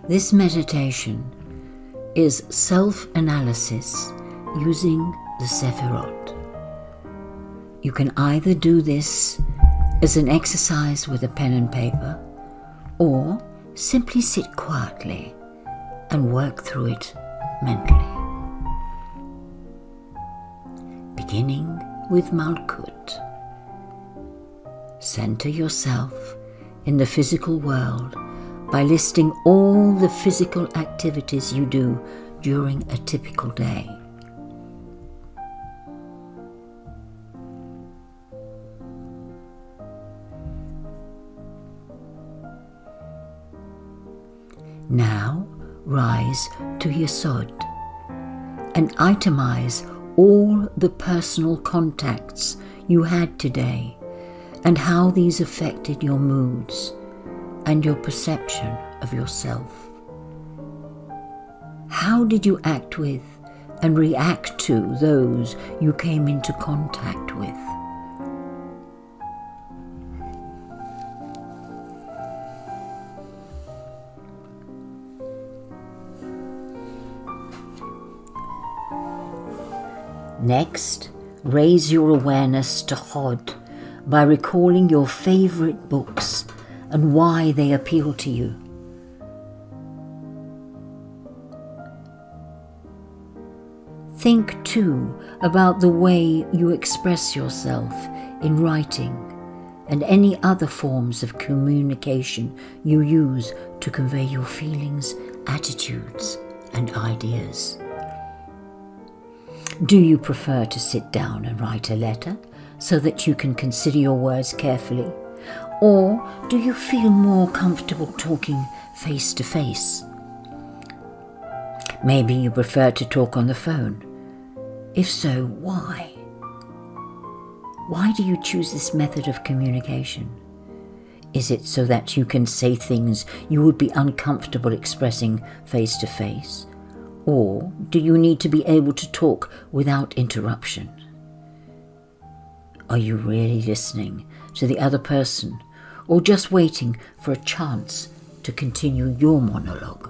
This meditation is self-analysis using the Sephiroth. You can either do this as an exercise with a pen and paper, or simply sit quietly and work through it mentally. Beginning with Malkut. Center yourself in the physical world by listing all the physical activities you do during a typical day. Now rise to Yesod and itemize all the personal contacts you had today and how these affected your moods and your perception of yourself. How did you act with and react to those you came into contact with? Next, raise your awareness to Hod by recalling your favorite books and why they appeal to you. Think too about the way you express yourself in writing and any other forms of communication you use to convey your feelings, attitudes, and ideas. Do you prefer to sit down and write a letter so that you can consider your words carefully? Or do you feel more comfortable talking face to face? Maybe you prefer to talk on the phone. If so, why? Why do you choose this method of communication? Is it so that you can say things you would be uncomfortable expressing face to face? Or do you need to be able to talk without interruption? Are you really listening to the other person, or just waiting for a chance to continue your monologue?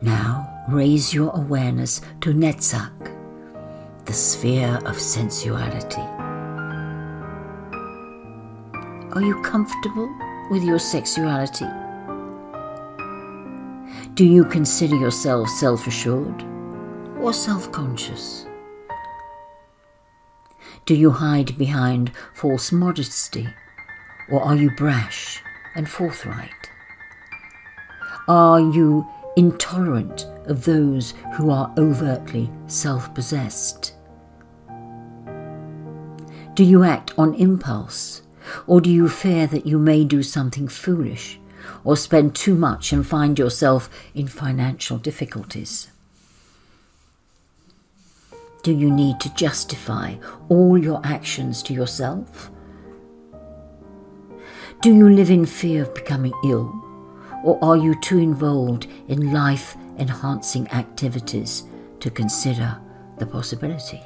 Now raise your awareness to Netzach, the sphere of sensuality. Are you comfortable with your sexuality? Do you consider yourself self-assured or self-conscious? Do you hide behind false modesty, or are you brash and forthright? Are you intolerant of those who are overtly self-possessed? Do you act on impulse, or do you fear that you may do something foolish or spend too much and find yourself in financial difficulties? Do you need to justify all your actions to yourself? Do you live in fear of becoming ill, or are you too involved in life-enhancing activities to consider the possibility?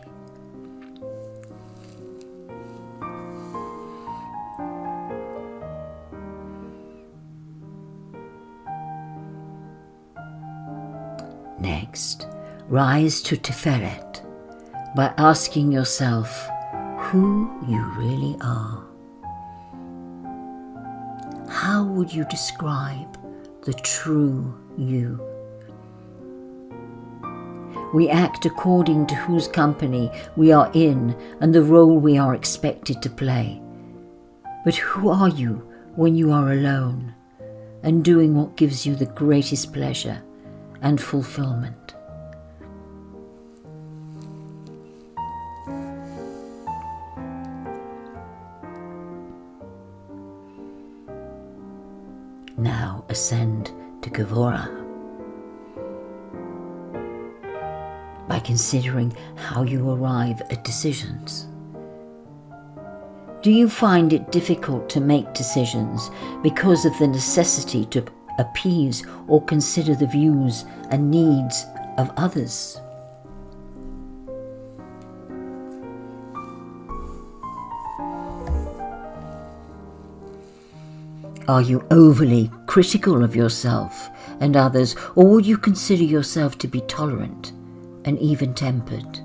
Next, rise to Tiferet by asking yourself who you really are. How would you describe the true you? We act according to whose company we are in and the role we are expected to play. But who are you when you are alone and doing what gives you the greatest pleasure and fulfillment? Now ascend to Gevurah by considering how you arrive at decisions. Do you find it difficult to make decisions because of the necessity to appease or consider the views and needs of others? Are you overly critical of yourself and others, or would you consider yourself to be tolerant and even-tempered?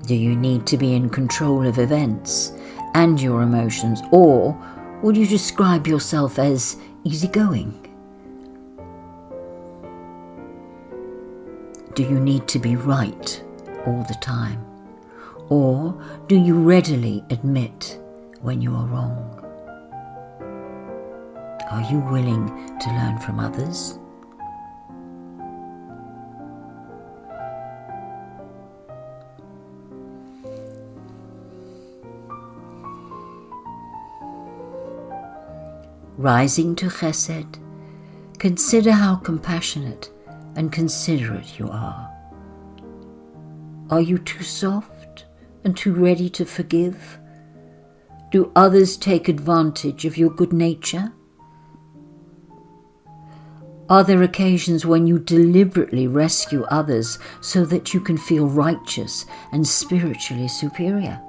Do you need to be in control of events and your emotions, or would you describe yourself as easygoing? Do you need to be right all the time, or do you readily admit when you are wrong? Are you willing to learn from others? Rising to Chesed, consider how compassionate and considerate you are. Are you too soft and too ready to forgive? Do others take advantage of your good nature? Are there occasions when you deliberately rescue others so that you can feel righteous and spiritually superior?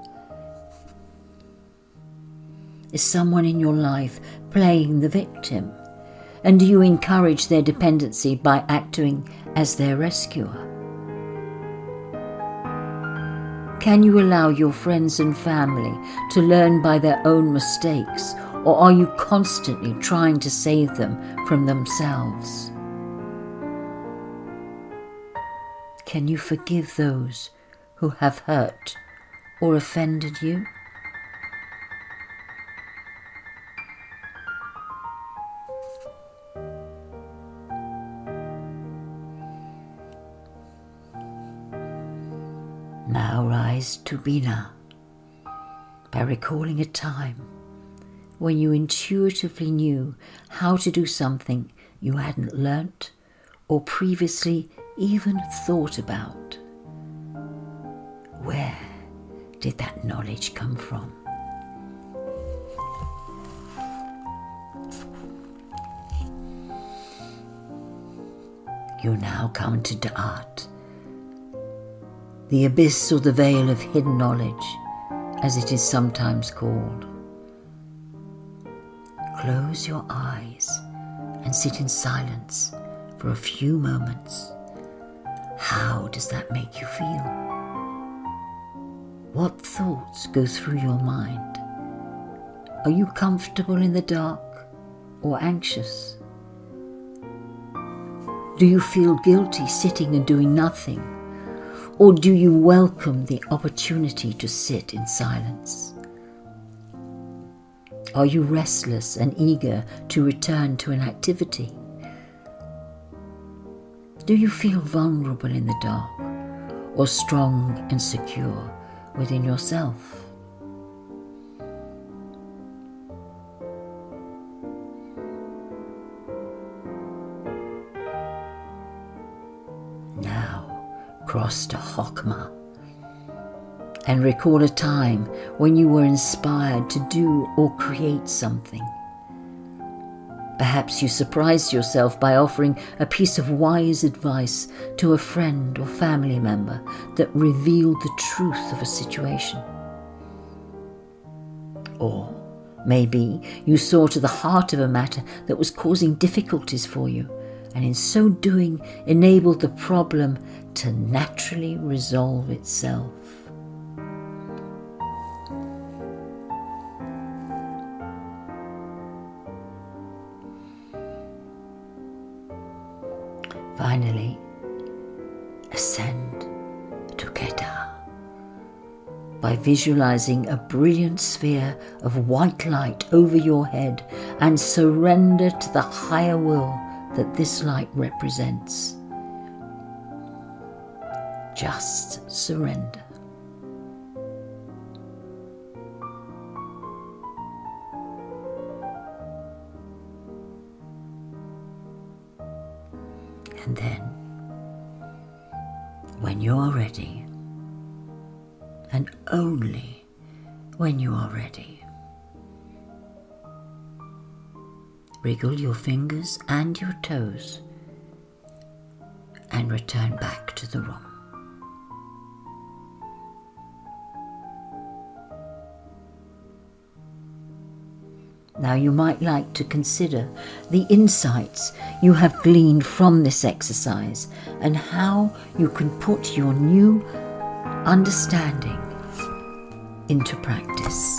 Is someone in your life playing the victim? And do you encourage their dependency by acting as their rescuer? Can you allow your friends and family to learn by their own mistakes, or are you constantly trying to save them from themselves? Can you forgive those who have hurt or offended you? Now rise to Bina by recalling a time when you intuitively knew how to do something you hadn't learnt or previously even thought about. Where did that knowledge come from? You now come to Da'at, the abyss or the veil of hidden knowledge, as it is sometimes called. Close your eyes and sit in silence for a few moments. How does that make you feel? What thoughts go through your mind? Are you comfortable in the dark or anxious? Do you feel guilty sitting and doing nothing? Or do you welcome the opportunity to sit in silence? Are you restless and eager to return to an activity? Do you feel vulnerable in the dark or strong and secure within yourself? Now cross to Chokmah and recall a time when you were inspired to do or create something. Perhaps you surprised yourself by offering a piece of wise advice to a friend or family member that revealed the truth of a situation. Or maybe you saw to the heart of a matter that was causing difficulties for you, and in so doing enabled the problem to naturally resolve itself. Finally, ascend to Kedah by visualizing a brilliant sphere of white light over your head and surrender to the higher will that this light represents. Just surrender. And then, when you are ready, and only when you are ready, wriggle your fingers and your toes and return back to the room. Now you might like to consider the insights you have gleaned from this exercise and how you can put your new understanding into practice.